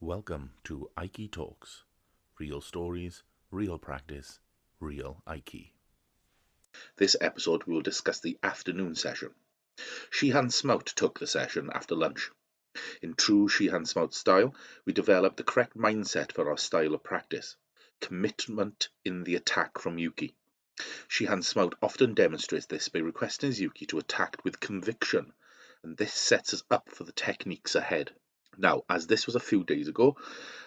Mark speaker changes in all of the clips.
Speaker 1: Welcome to AikiTalks. Real stories, real practice, real Aiki. This episode we will discuss the afternoon session. Shihan Smout took the session after lunch. In true Shihan Smout style, we developed the correct mindset for our style of practice. Commitment in the attack from Yuki. Shihan Smout often demonstrates this by requesting his Yuki to attack with conviction, and this sets us up for the techniques ahead. Now, as this was a few days ago,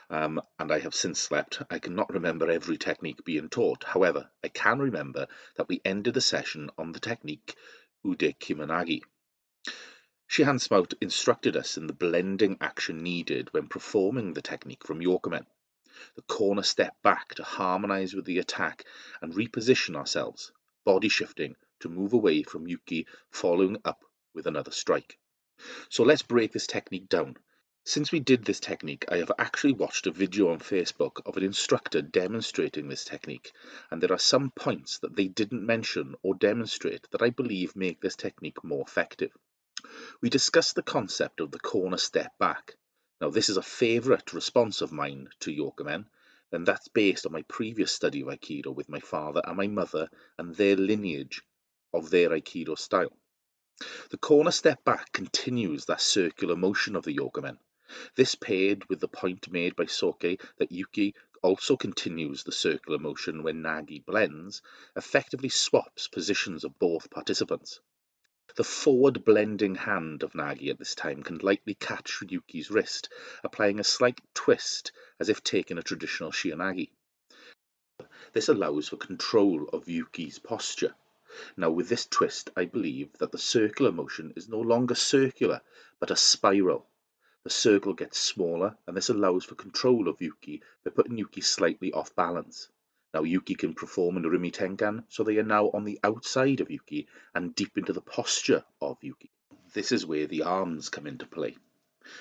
Speaker 1: and I have since slept, I cannot remember every technique being taught. However, I can remember that we ended the session on the technique Ude Kimanagi. Shihan Smout instructed us in the blending action needed when performing the technique from Yokomen. The corner step back to harmonize with the attack and reposition ourselves, body shifting to move away from Yuki, following up with another strike. So let's break this technique down. Since we did this technique, I have actually watched a video on Facebook of an instructor demonstrating this technique, and there are some points that they didn't mention or demonstrate that I believe make this technique more effective. We discussed the concept of the corner step back. Now, this is a favourite response of mine to Yokomen, and that's based on my previous study of Aikido with my father and my mother and their lineage of their Aikido style. The corner step back continues that circular motion of the Yokomen. This paired with the point made by Soke that Yuki also continues the circular motion when Nagi blends, effectively swaps positions of both participants. The forward blending hand of Nagi at this time can lightly catch Yuki's wrist, applying a slight twist as if taking a traditional shianagi. This allows for control of Yuki's posture. Now, with this twist, I believe that the circular motion is no longer circular, but a spiral. The circle gets smaller, and this allows for control of Yuki by putting Yuki slightly off balance. Now, Yuki can perform in Rimi Tenkan, so they are now on the outside of Yuki and deep into the posture of Yuki. This is where the arms come into play.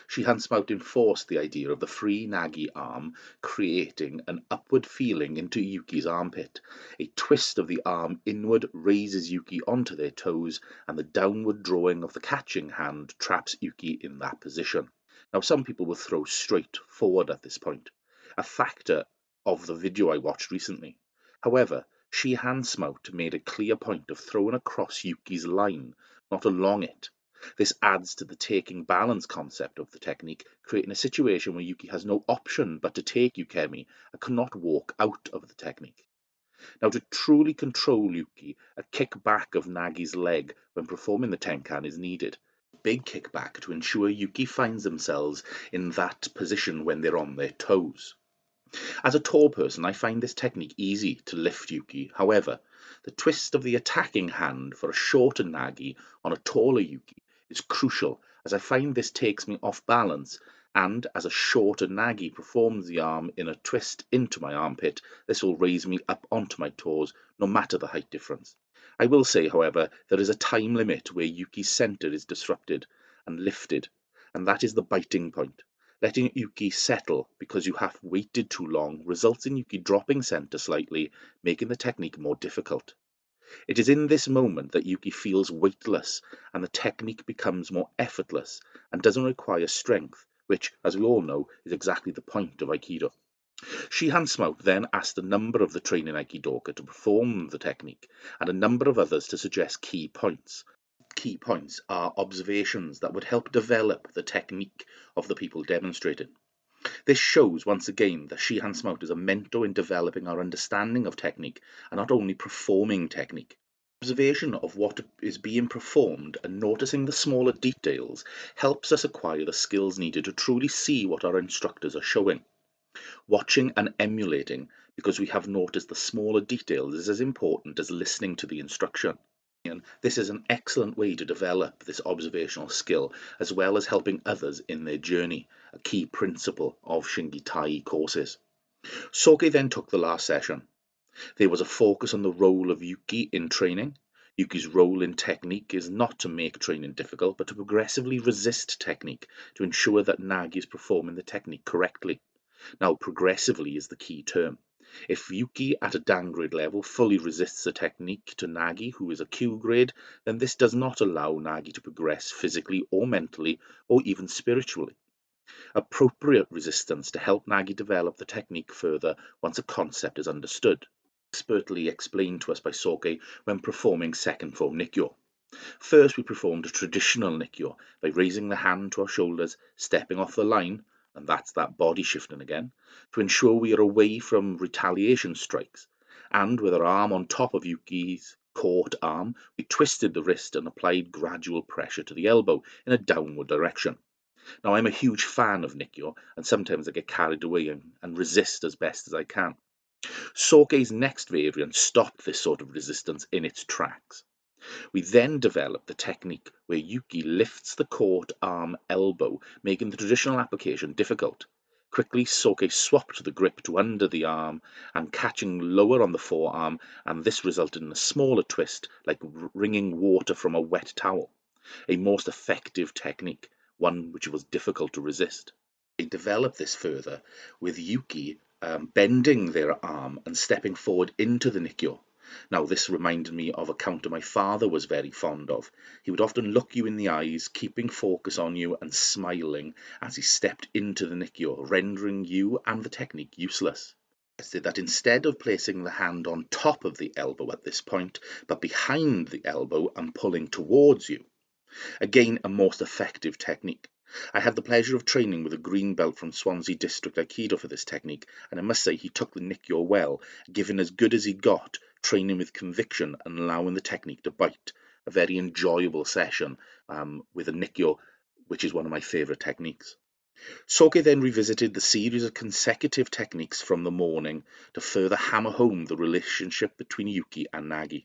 Speaker 1: Shihan Smout enforced the idea of the free Nagi arm creating an upward feeling into Yuki's armpit. A twist of the arm inward raises Yuki onto their toes, and the downward drawing of the catching hand traps Yuki in that position. Now, some people will throw straight forward at this point, a factor of the video I watched recently. However, Shihan Smout made a clear point of throwing across Yuki's line, not along it. This adds to the taking balance concept of the technique, creating a situation where Yuki has no option but to take Ukemi and cannot walk out of the technique. Now, to truly control Yuki, a kickback of Nagi's leg when performing the Tenkan is needed. Big kickback to ensure Yuki finds themselves in that position when they're on their toes. As a tall person, I find this technique easy to lift Yuki. However, the twist of the attacking hand for a shorter Nagi on a taller Yuki is crucial, as I find this takes me off balance, and as a shorter Nagi performs the arm in a twist into my armpit, this will raise me up onto my toes no matter the height difference. I will say, however, there is a time limit where Yuki's center is disrupted and lifted, and that is the biting point. Letting Yuki settle because you have waited too long results in Yuki dropping center slightly, making the technique more difficult. It is in this moment that Yuki feels weightless and the technique becomes more effortless and doesn't require strength, which, as we all know, is exactly the point of Aikido. Shihan Smout then asked a number of the training Aikidoka to perform the technique and a number of others to suggest key points. Key points are observations that would help develop the technique of the people demonstrating. This shows once again that Shihan Smout is a mentor in developing our understanding of technique and not only performing technique. Observation of what is being performed and noticing the smaller details helps us acquire the skills needed to truly see what our instructors are showing. Watching and emulating because we have noticed the smaller details is as important as listening to the instruction. This is an excellent way to develop this observational skill, as well as helping others in their journey, a key principle of Shin Gi Tai courses. Soke then took the last session. There was a focus on the role of Yuki in training. Yuki's role in technique is not to make training difficult, but to progressively resist technique to ensure that Nagi is performing the technique correctly. Now, progressively is the key term. If Yuki at a Dan grade level fully resists a technique to Nagi who is a Q grade, then this does not allow Nagi to progress physically or mentally or even spiritually. Appropriate resistance to help Nagi develop the technique further once a concept is understood. Expertly explained to us by Soke when performing second form Nikyo. First, we performed a traditional Nikyo by raising the hand to our shoulders, stepping off the line, and that's that body shifting again, to ensure we are away from retaliation strikes. And with our arm on top of Yuki's caught arm, we twisted the wrist and applied gradual pressure to the elbow in a downward direction. Now, I'm a huge fan of Nikyo, and sometimes I get carried away and resist as best as I can. Soke's next variant stopped this sort of resistance in its tracks. We then developed the technique where Yuki lifts the caught arm elbow, making the traditional application difficult. Quickly, Soke swapped the grip to under the arm and catching lower on the forearm, and this resulted in a smaller twist, like wringing water from a wet towel. A most effective technique, one which was difficult to resist. They developed this further with Yuki bending their arm and stepping forward into the Nikyo. Now, this reminded me of a counter my father was very fond of. He would often look you in the eyes, keeping focus on you and smiling as he stepped into the Nikyo, rendering you and the technique useless. I said that instead of placing the hand on top of the elbow at this point, but behind the elbow and pulling towards you. Again, a most effective technique. I had the pleasure of training with a green belt from Swansea District Aikido for this technique, and I must say he took the Nikyo well, giving as good as he got, training with conviction and allowing the technique to bite. A very enjoyable session with a Nikyo, which is one of my favourite techniques. Soke then revisited the series of consecutive techniques from the morning to further hammer home the relationship between Yuki and Nagi.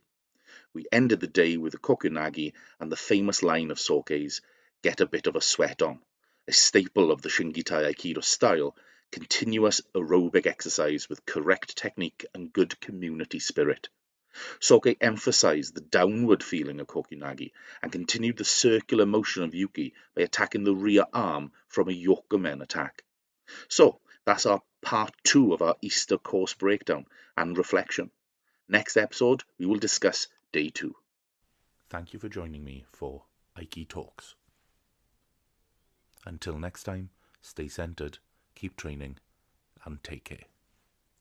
Speaker 1: We ended the day with the kokunagi and the famous line of Soke's, "Get a bit of a sweat on," a staple of the Shin Gi Tai Aikido style, continuous aerobic exercise with correct technique and good community spirit. Soke emphasized the downward feeling of kokunagi and continued the circular motion of Yuki by attacking the rear arm from a yokomen attack. So that's our part 2 of our Easter course breakdown and reflection. Next episode, we will discuss day 2. Thank you for joining me for AikiTalks. Until next time, stay centered, keep training, and take care.